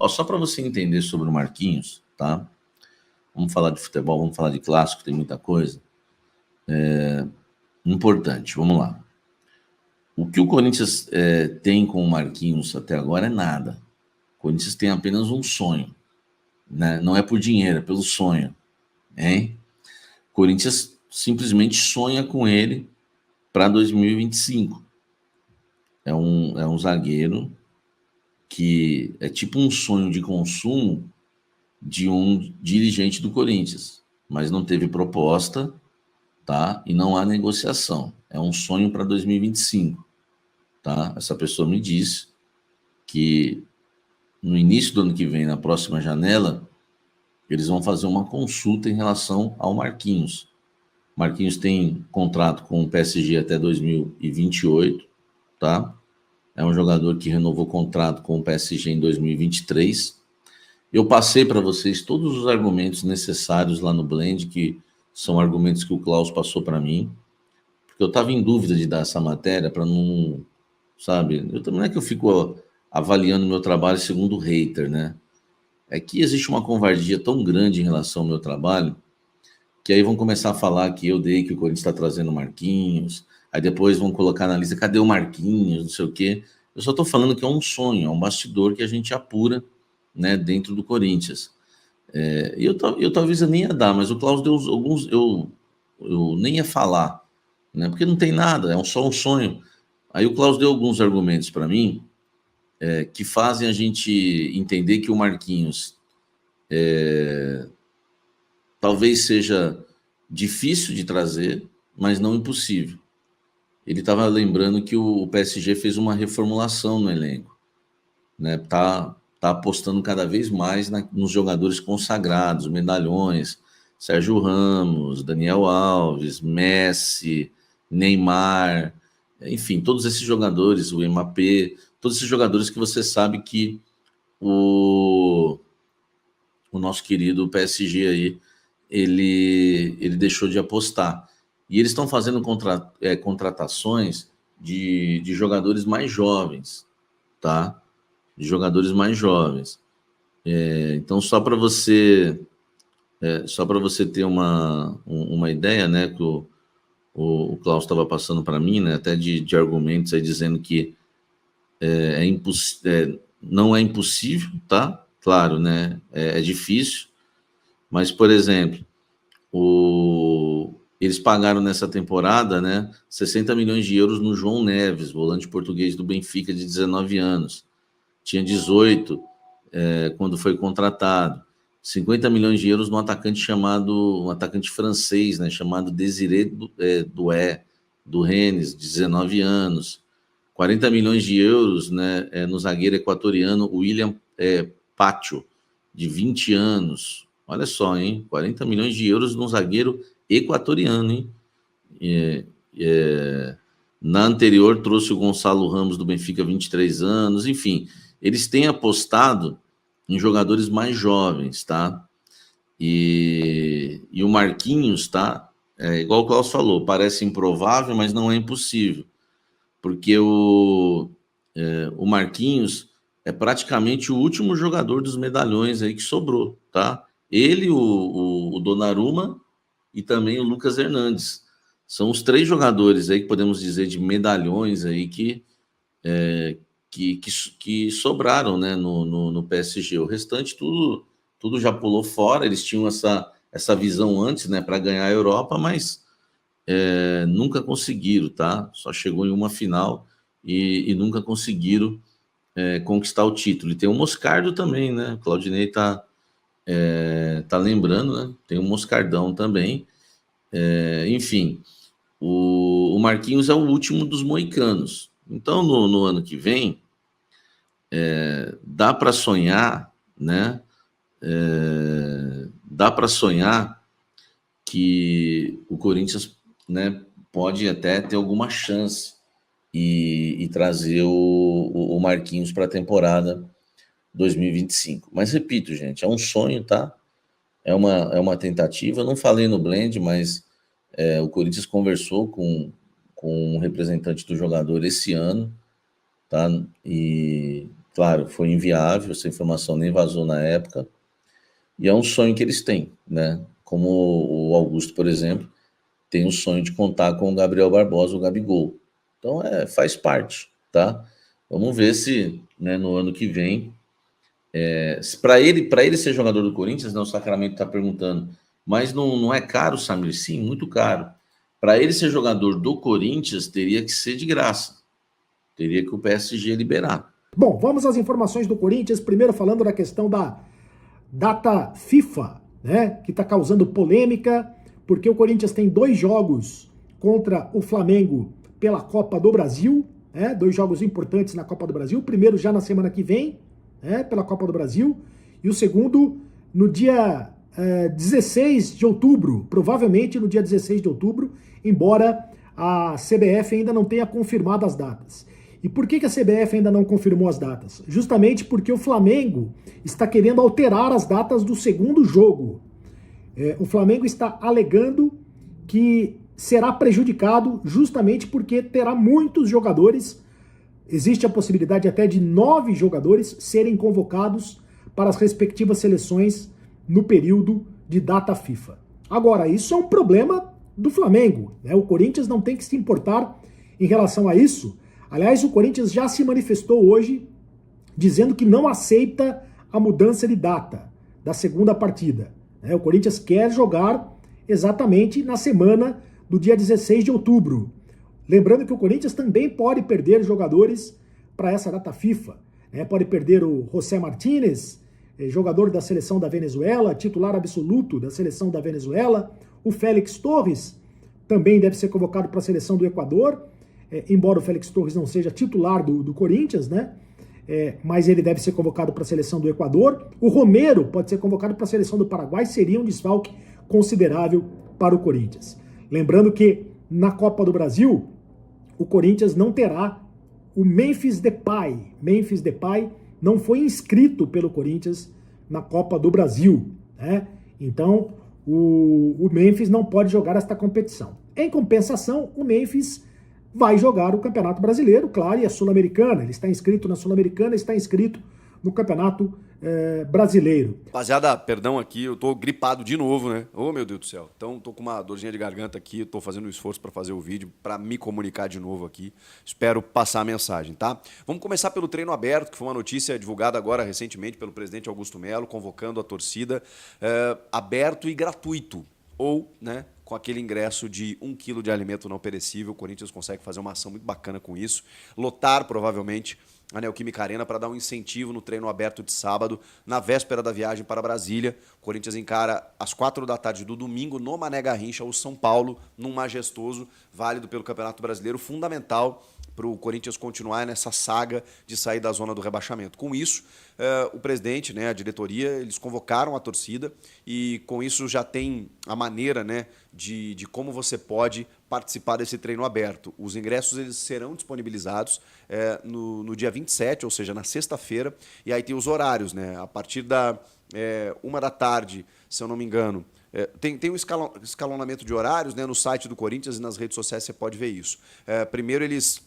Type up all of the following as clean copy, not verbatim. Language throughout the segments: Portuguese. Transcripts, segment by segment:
Ó, só para você entender sobre o Marquinhos, tá? Vamos falar de futebol, vamos falar de clássico, tem muita coisa. Importante, vamos lá. O que o Corinthians tem com o Marquinhos até agora é nada. O Corinthians tem apenas um sonho, né? Não é por dinheiro, é pelo sonho, hein? O Corinthians simplesmente sonha com ele para 2025. É um zagueiro que é tipo um sonho de consumo de um dirigente do Corinthians, mas não teve proposta, tá? E não há negociação. É um sonho para 2025, tá? Essa pessoa me disse que no início do ano que vem, na próxima janela, eles vão fazer uma consulta em relação ao Marquinhos. Marquinhos tem contrato com o PSG até 2028, tá? É um jogador que renovou contrato com o PSG em 2023. Eu passei para vocês todos os argumentos necessários lá no Blend, que são argumentos que o Klaus passou para mim, porque eu estava em dúvida de dar essa matéria para não, sabe? Eu também não é que eu fico avaliando meu trabalho segundo o hater, né? É que existe uma covardia tão grande em relação ao meu trabalho, que aí vão começar a falar que eu dei, que o Corinthians está trazendo o Marquinhos, aí depois vão colocar na lista, cadê o Marquinhos, não sei o quê. Eu só estou falando que é um sonho, é um bastidor que a gente apura, né, dentro do Corinthians. Eu talvez eu nem ia dar, mas o Klaus deu alguns, eu nem ia falar, né, porque não tem nada, só um sonho. Aí o Klaus deu alguns argumentos para mim, que fazem a gente entender que o Marquinhos talvez seja difícil de trazer, mas não impossível. Ele estava lembrando que o PSG fez uma reformulação no elenco, né? Tá apostando cada vez mais nos jogadores consagrados, medalhões, Sérgio Ramos, Daniel Alves, Messi, Neymar, enfim, todos esses jogadores, o Mbappé, todos esses jogadores que você sabe que o nosso querido PSG aí, ele deixou de apostar. E eles estão fazendo contratações de jogadores mais jovens, tá? De jogadores mais jovens. Então, só para você ter uma ideia, né, que o Klaus estava passando para mim, né, até de argumentos aí dizendo que não é impossível, tá? Claro, né? É difícil, mas, por exemplo, eles pagaram nessa temporada, né, 60 milhões de euros no João Neves, volante português do Benfica, de 19 anos. Tinha 18 quando foi contratado. 50 milhões de euros no um atacante francês, né, chamado Désiré Doué, do Rennes, 19 anos. 40 milhões de euros, né, no zagueiro equatoriano William Pacho, de 20 anos. Olha só, hein? 40 milhões de euros num zagueiro equatoriano, hein? Na anterior trouxe o Gonçalo Ramos do Benfica, 23 anos. Enfim, eles têm apostado em jogadores mais jovens, tá? E o Marquinhos, tá? Igual o Klaus falou, parece improvável, mas não é impossível. Porque o Marquinhos é praticamente o último jogador dos medalhões aí que sobrou, tá? Ele, o Donnarumma e também o Lucas Hernandes. São os 3 jogadores aí que podemos dizer de medalhões aí que sobraram, né, no PSG. O restante tudo já pulou fora. Eles tinham essa visão antes, né, para ganhar a Europa, mas nunca conseguiram, tá? Só chegou em uma final e nunca conseguiram conquistar o título. E tem o Moscardo também, né? O Claudinei tá lembrando, né? Tem o Moscardão também. Enfim, o Marquinhos é o último dos moicanos. Então, no ano que vem, dá para sonhar, né? Dá para sonhar que o Corinthians, né, pode até ter alguma chance e trazer o Marquinhos para a temporada 2025. Mas repito, gente, é um sonho, tá? É uma tentativa. Eu não falei no Blend, mas o Corinthians conversou com um representante do jogador esse ano, tá? E Claro, foi inviável, essa informação nem vazou na época, e é um sonho que eles têm, né? Como o Augusto, por exemplo, tem o sonho de contar com o Gabriel Barbosa, o Gabigol. Então, faz parte, tá? Vamos ver se, né, no ano que vem, para ele ser jogador do Corinthians, né, o Sacramento está perguntando, mas não é caro, Samir? Sim, muito caro. Para ele ser jogador do Corinthians, teria que ser de graça. Teria que o PSG liberar. Bom, vamos às informações do Corinthians. Primeiro falando da questão da data FIFA, né, que está causando polêmica, porque o Corinthians tem 2 jogos contra o Flamengo pela Copa do Brasil, né, 2 jogos importantes na Copa do Brasil. O primeiro já na semana que vem, né, pela Copa do Brasil, e o segundo no dia 16 de outubro, provavelmente no dia 16 de outubro, embora a CBF ainda não tenha confirmado as datas. E por que a CBF ainda não confirmou as datas? Justamente porque o Flamengo está querendo alterar as datas do segundo jogo. O Flamengo está alegando que será prejudicado justamente porque terá muitos jogadores, existe a possibilidade até de 9 jogadores serem convocados para as respectivas seleções no período de data FIFA. Agora, isso é um problema do Flamengo, né? O Corinthians não tem que se importar em relação a isso. Aliás, o Corinthians já se manifestou hoje dizendo que não aceita a mudança de data da segunda partida. O Corinthians quer jogar exatamente na semana do dia 16 de outubro. Lembrando que o Corinthians também pode perder jogadores para essa data FIFA. Pode perder o José Martínez, jogador da seleção da Venezuela, titular absoluto da seleção da Venezuela. O Félix Torres também deve ser convocado para a seleção do Equador, embora o Félix Torres não seja titular do Corinthians, né? Mas ele deve ser convocado para a seleção do Equador. O Romero pode ser convocado para a seleção do Paraguai, seria um desfalque considerável para o Corinthians. Lembrando que na Copa do Brasil, o Corinthians não terá o Memphis Depay. Memphis Depay não foi inscrito pelo Corinthians na Copa do Brasil, né? Então, o Memphis não pode jogar esta competição. Em compensação, o Memphis vai jogar o Campeonato Brasileiro, claro, e a Sul-Americana. Ele está inscrito na Sul-Americana, está inscrito no Campeonato Brasileiro. Rapaziada, perdão aqui, eu tô gripado de novo, né? Ô, meu Deus do céu. Então, tô com uma dorzinha de garganta aqui, eu tô fazendo um esforço para fazer o vídeo, para me comunicar de novo aqui. Espero passar a mensagem, tá? Vamos começar pelo treino aberto, que foi uma notícia divulgada agora recentemente pelo presidente Augusto Melo, convocando a torcida, aberto e gratuito. Ou, né, com aquele ingresso de 1 quilo de alimento não perecível. O Corinthians consegue fazer uma ação muito bacana com isso. Lotar, provavelmente, a Neoquímica Arena para dar um incentivo no treino aberto de sábado, na véspera da viagem para Brasília. O Corinthians encara às 4 da tarde do domingo, no Mané Garrincha, o São Paulo, num majestoso, válido pelo Campeonato Brasileiro, fundamental para o Corinthians continuar nessa saga de sair da zona do rebaixamento. Com isso, o presidente, né, a diretoria, eles convocaram a torcida e com isso já tem a maneira, né, de como você pode participar desse treino aberto. Os ingressos eles serão disponibilizados no dia 27, ou seja, na sexta-feira, e aí tem os horários, né, a partir da 1 da tarde, se eu não me engano. Tem um escalonamento de horários, né, no site do Corinthians e nas redes sociais você pode ver isso. Primeiro eles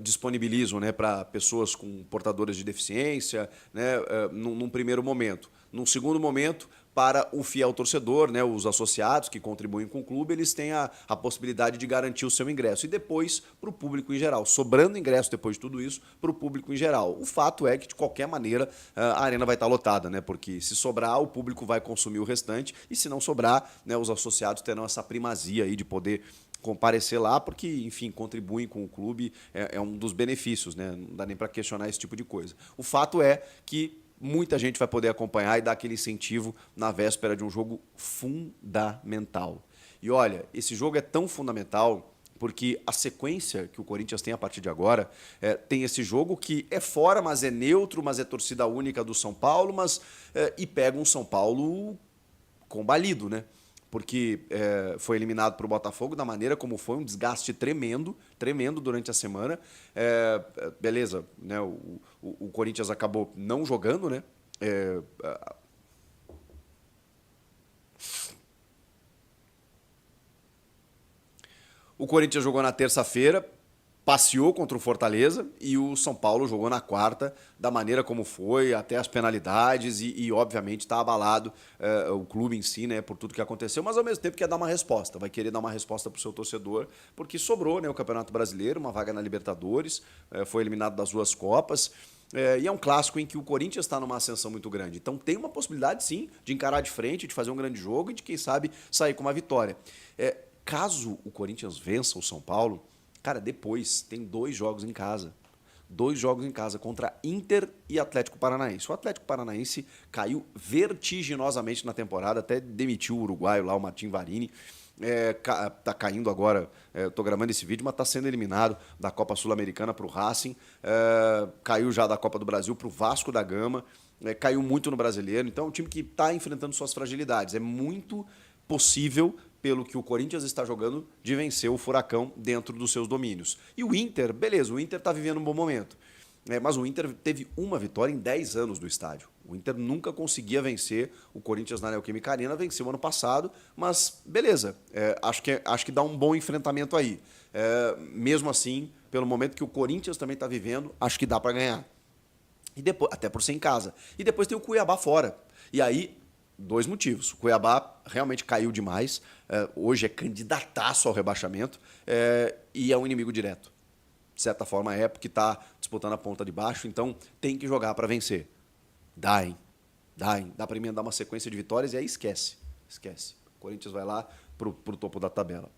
disponibilizam, né, para pessoas com portadoras de deficiência, né, num primeiro momento. Num segundo momento, para o fiel torcedor, né, os associados que contribuem com o clube, eles têm a possibilidade de garantir o seu ingresso. E depois, para o público em geral. Sobrando ingresso depois de tudo isso, para o público em geral. O fato é que, de qualquer maneira, a arena vai estar lotada, né, porque se sobrar, o público vai consumir o restante. E se não sobrar, né, os associados terão essa primazia aí de poder comparecer lá, porque, enfim, contribuem com o clube, é um dos benefícios, né? Não dá nem para questionar esse tipo de coisa. O fato é que muita gente vai poder acompanhar e dar aquele incentivo na véspera de um jogo fundamental. E olha, esse jogo é tão fundamental porque a sequência que o Corinthians tem a partir de agora tem esse jogo que é fora, mas é neutro, mas é torcida única do São Paulo, mas e pega um São Paulo combalido, né? Porque foi eliminado para o Botafogo da maneira como foi, um desgaste tremendo durante a semana. Beleza, né? O Corinthians acabou não jogando, né? O Corinthians jogou na terça-feira, passeou contra o Fortaleza e o São Paulo jogou na quarta da maneira como foi, até as penalidades e obviamente está abalado o clube em si, né, por tudo que aconteceu, mas ao mesmo tempo quer dar uma resposta, vai querer dar uma resposta para o seu torcedor, porque sobrou, né, o Campeonato Brasileiro, uma vaga na Libertadores, foi eliminado das 2 Copas, e é um clássico em que o Corinthians está numa ascensão muito grande. Então tem uma possibilidade, sim, de encarar de frente, de fazer um grande jogo e de, quem sabe, sair com uma vitória. Caso o Corinthians vença o São Paulo, cara, depois tem 2 jogos em casa. 2 jogos em casa contra Inter e Atlético Paranaense. O Atlético Paranaense caiu vertiginosamente na temporada, até demitiu o uruguaio lá, o Martim Varini. Tá caindo agora, tô gravando esse vídeo, mas tá sendo eliminado da Copa Sul-Americana para o Racing, caiu já da Copa do Brasil para o Vasco da Gama, caiu muito no Brasileiro, então é um time que está enfrentando suas fragilidades. É muito possível, pelo que o Corinthians está jogando, de vencer o Furacão dentro dos seus domínios. E o Inter, beleza, o Inter está vivendo um bom momento. Mas o Inter teve uma vitória em 10 anos do estádio. O Inter nunca conseguia vencer o Corinthians na Neoquímica Arena, venceu ano passado, mas beleza, acho que dá um bom enfrentamento aí. Mesmo assim, pelo momento que o Corinthians também está vivendo, acho que dá para ganhar. E depois, até por ser em casa. E depois tem o Cuiabá fora. E aí, 2 motivos. O Cuiabá realmente caiu demais, hoje é candidataço ao rebaixamento e é um inimigo direto. De certa forma porque está disputando a ponta de baixo, então tem que jogar para vencer. Dá, hein? Dá para emendar uma sequência de vitórias e aí esquece. O Corinthians vai lá pro topo da tabela.